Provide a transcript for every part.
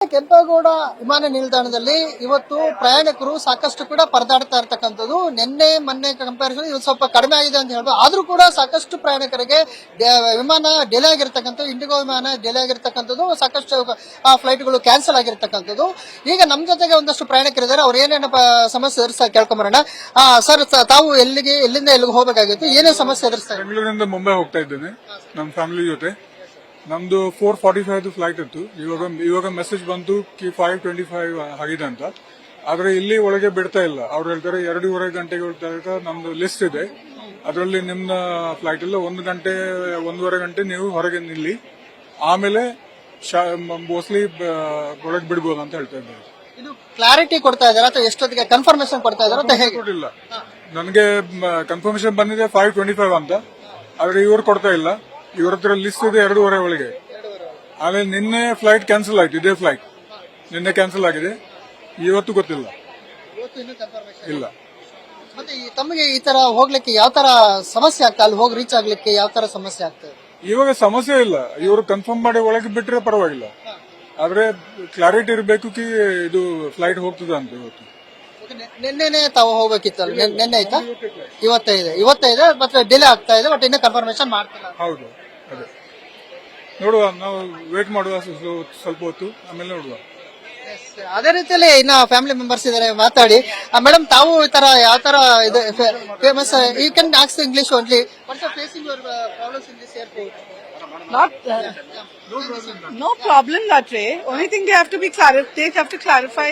ಕೆಂಪೇಗೌಡ ವಿಮಾನ ನಿಲ್ದಾಣದಲ್ಲಿ ಇವತ್ತು ಪ್ರಯಾಣಿಕರು ಸಾಕಷ್ಟು ಕೂಡ ಪರದಾಡ್ತಾ ಇರ್ತಕ್ಕಂಥದ್ದು. ಮೊನ್ನೆ ಕಂಪ್ಯಾರಿಸನ್ ಇವತ್ತು ಸ್ವಲ್ಪ ಕಡಿಮೆ ಆಗಿದೆ ಅಂತ ಹೇಳ್ಬೋದು. ಆದ್ರೂ ಕೂಡ ಸಾಕಷ್ಟು ಪ್ರಯಾಣಿಕರಿಗೆ ವಿಮಾನ ಡಿಲೇ ಆಗಿರ್ತಕ್ಕಂಥದ್ದು, ಇಂಡಿಗೋ ವಿಮಾನ ಡಿಲೇ ಆಗಿರ್ತಕ್ಕಂಥದ್ದು, ಸಾಕಷ್ಟು ಫ್ಲೈಟ್ಗಳು ಕ್ಯಾನ್ಸಲ್ ಆಗಿರ್ತಕ್ಕಂಥದ್ದು. ಈಗ ನಮ್ಮ ಜೊತೆಗೆ ಒಂದಷ್ಟು ಪ್ರಯಾಣಿಕರಿದ್ದಾರೆ. ಅವ್ರು ಏನೇನು ಸಮಸ್ಯೆ ಎದುರಿಸ್ತಾ ಕೇಳ್ಕೊಂಬರೋಣ. ಸರ್, ತಾವು ಎಲ್ಲಿಂದ ಎಲ್ಲಿಗೆ ಹೋಗಬೇಕಾಗಿತ್ತು, ಏನೇ ಸಮಸ್ಯೆ ಎದುರಿಸ್ತಾರೆ? ಬೆಂಗಳೂರಿನಿಂದ ಮುಂಬೈ ಹೋಗ್ತಾ ಇದ್ದೇನೆ ನಮ್ಮ ಫ್ಯಾಮಿಲಿ ಜೊತೆ. ನಮ್ದು 4:45 ಫ್ಲೈಟ್ ಇತ್ತು. ಇವಾಗ ಮೆಸೇಜ್ ಬಂತು 5:25 ಆಗಿದೆ ಅಂತ. ಆದ್ರೆ ಇಲ್ಲಿ ಒಳಗೆ ಬಿಡ್ತಾ ಇಲ್ಲ. ಅವ್ರು ಹೇಳ್ತಾರೆ 2.5 ಗಂಟೆಗೆ ನಮ್ದು ಲಿಸ್ಟ್ ಇದೆ, ಅದರಲ್ಲಿ ನಿಮ್ಮ ಫ್ಲೈಟ್ ಇಲ್ಲ, 1 ಗಂಟೆ 1.5 ಗಂಟೆ ನೀವು ಹೊರಗೆ ನಿಲ್ಲಿ, ಆಮೇಲೆ ಮೋಸ್ಟ್ಲಿ ಒಳಗೆ ಬಿಡ್ಬೋದು ಅಂತ ಹೇಳ್ತಾ ಇದ್ದಾರೆ. ಇದು ಕ್ಲಾರಿಟಿ ಕೊಡ್ತಾ ಇದಾರೆ ಅಥವಾ ಎಷ್ಟೊತ್ತಿಗೆ ಕನ್ಫರ್ಮೇಶನ್ ಕೊಡ್ತಾ ಇದಾರೆ ಅಂತ ಹೇಗೆ? ಕೊಟ್ಟಿಲ್ಲ. ನನಗೆ ಕನ್ಫರ್ಮೇಶನ್ ಬಂದಿದೆ 5:25 ಅಂತ, ಆದ್ರೆ ಇವ್ರು ಕೊಡ್ತಾ ಇಲ್ಲ. ಇವ್ರ ಹತ್ರ ಲಿಸ್ಟ್ ಇದೆ 2.5 ಒಳಗೆ. ಆಮೇಲೆ ನಿನ್ನೆ ಫ್ಲೈಟ್ ಕ್ಯಾನ್ಸಲ್ ಆಯ್ತು, ಇದೇ ಫ್ಲೈಟ್ ನಿನ್ನೆ ಕ್ಯಾನ್ಸಲ್ ಆಗಿದೆ. ಇವತ್ತು ಗೊತ್ತಿಲ್ಲ, ಇಲ್ಲ. ಮತ್ತೆ ತಮಗೆ ಈ ತರ ಹೋಗ್ಲಿಕ್ಕೆ ಯಾವ ತರ ಸಮಸ್ಯೆ ಆಗ್ತಾ, ಅಲ್ಲಿ ಹೋಗಿ ರೀಚ್ ಆಗ್ಲಿಕ್ಕೆ ಯಾವ ತರ ಸಮಸ್ಯೆ ಆಗ್ತದೆ? ಇವಾಗ ಸಮಸ್ಯೆ ಇಲ್ಲ, ಇವರು ಕನ್ಫರ್ಮ್ ಮಾಡಿ ಒಳಗೆ ಬಿಟ್ರೆ ಪರವಾಗಿಲ್ಲ. ಆದ್ರೆ ಕ್ಲಾರಿಟಿ ಇರಬೇಕು ಕಿ ಇದು ಫ್ಲೈಟ್ ಹೋಗ್ತದ ಅಂತ. ಇವತ್ತು ನಿನ್ನೆನೆ ತಾವು ಹೋಗ್ಬೇಕಿತ್ತಲ್ಲ, ನಿನ್ನೆ ಆಯ್ತಾ? ಇವತ್ತೇ ಇದೆ ಮತ್ತೆ ಡಿಲೇ ಆಗ್ತಾ ಇದೆ, ಬಟ್ ಇನ್ನೂ ಕನ್ಫರ್ಮೇಶನ್ ಮಾಡ್ತಿಲ್ಲ. ಹೌದು, ಅದೇ ನೋಡುವ, ನಾವು ವೇಟ್ ಮಾಡುವ ಸ್ವಲ್ಪ ಹೊತ್ತು, ಆಮೇಲೆ ನೋಡುವ. ಅದೇ ರೀತಿಯಲ್ಲಿ ಇನ್ನ ಫ್ಯಾಮಿಲಿ ಮೆಂಬರ್ಸ್ ಇದಾರೆ, ಮಾತಾಡಿ. ಮೇಡಮ್, ತಾವು ಈ ತರ ಯಾವ ತರ ಇದೆ famous? You can ask English only. What's are facing your problems in this airport? No problem that way. Only thing they have to be they have to clarify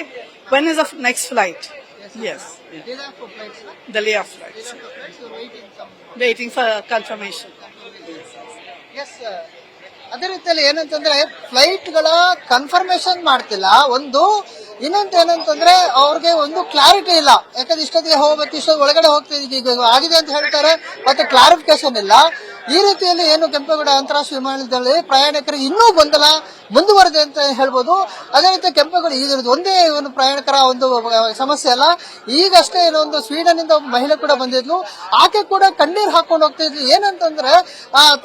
when is the next flight. Yes. Delay of flights. Waiting for confirmation. Yes, ಅದೇ ರೀತಿಯಲ್ಲಿ ಏನಂತಂದ್ರೆ flight ಗಳ confirmation ಮಾಡ್ತಿಲ್ಲ ಒಂದು. ಇನ್ನೊಂದು ಏನಂತಂದ್ರೆ ಅವ್ರಿಗೆ ಒಂದು ಕ್ಲಾರಿಟಿ ಇಲ್ಲ. ಯಾಕಂದ್ರೆ ಇಷ್ಟೊತ್ತಿಗೆ ಹೋಗ್ಬೇಕು, ಇಷ್ಟೊತ್ತಿಗೆ ಒಳಗಡೆ ಹೋಗ್ತಿದ್ದೀವಿ ಆಗಿದೆ ಅಂತ ಹೇಳ್ತಾರೆ, ಮತ್ತೆ ಕ್ಲಾರಿಫಿಕೇಶನ್ ಇಲ್ಲ. ಈ ರೀತಿಯಲ್ಲಿ ಏನು ಕೆಂಪೇಗೌಡ ಅಂತಾರಾಷ್ಟ್ರೀಯ ವಿಮಾನ ನಿಲ್ದಾಣದಲ್ಲಿ ಪ್ರಯಾಣಿಕರಿಗೆ ಇನ್ನೂ ಗೊಂದಲ ಮುಂದುವರೆದೆ ಅಂತ ಹೇಳ್ಬೋದು. ಅದೇ ರೀತಿ ಕೆಂಪೇಗೌಡ ಇದ್ರದ್ದು ಒಂದೇ ಒಂದು ಪ್ರಯಾಣಿಕರ ಒಂದು ಸಮಸ್ಯೆ ಅಲ್ಲ. ಈಗಷ್ಟೇ ಒಂದು ಸ್ವೀಡನ್ ಇಂದ ಒಬ್ಬ ಮಹಿಳೆ ಕೂಡ ಬಂದಿದ್ಲು. ಆಕೆ ಕೂಡ ಕಣ್ಣೀರು ಹಾಕೊಂಡು ಹೋಗ್ತಾ ಇದ್ಲು. ಏನಂತಂದ್ರೆ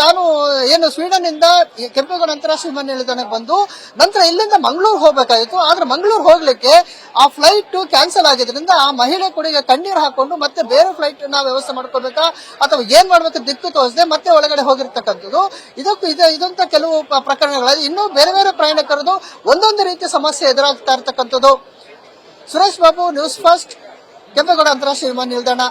ತಾನು ಏನು ಸ್ವೀಡನ್ ಇಂದ ಕೆಂಪೇಗೌಡ ಅಂತಾರಾಷ್ಟ್ರೀಯ ವಿಮಾನ ನಿಲ್ದಾಣಕ್ಕೆ ಬಂದು ನಂತರ ಇಲ್ಲಿಂದ ಮಂಗಳೂರು ಹೋಗ್ಬೇಕಾಗಿತ್ತು. ಆದ್ರೆ ಮಂಗಳೂರು ಹೋಗ್ಲಿಕ್ಕೆ ಆ ಫ್ಲೈಟ್ ಕ್ಯಾನ್ಸಲ್ ಆಗಿದ್ರಿಂದ ಆ ಮಹಿಳೆ ಕೂಡ ಈಗ ಕಣ್ಣೀರು ಹಾಕೊಂಡು ಮತ್ತೆ ಬೇರೆ ಫ್ಲೈಟ್ ನ ವ್ಯವಸ್ಥೆ ಮಾಡ್ಕೋಬೇಕಾ ಅಥವಾ ಏನ್ ಮಾಡ್ಬೇಕು ದಿಕ್ಕು ತೋರಿಸದೆ ಮತ್ತೆ ಒಳಗಡೆ ಹೋಗಿರ್ತಕ್ಕಂಥದ್ದು. ಇದಂತ ಕೆಲವು ಪ್ರಕರಣಗಳಲ್ಲಿ ಇನ್ನೂ ಬೇರೆ ಬೇರೆ ಪ್ರಯಾಣಿಕರದು ಒಂದೊಂದು ರೀತಿಯ ಸಮಸ್ಯೆ ಎದುರಾಗ್ತಾ ಇರ್ತಕ್ಕಂಥದ್ದು. ಸುರೇಶ್ ಬಾಬು, ನ್ಯೂಸ್ ಫಸ್ಟ್, ಕೆಂಪೇಗೌಡ ಅಂತಾರಾಷ್ಟ್ರೀಯ ವಿಮಾನ ನಿಲ್ದಾಣ.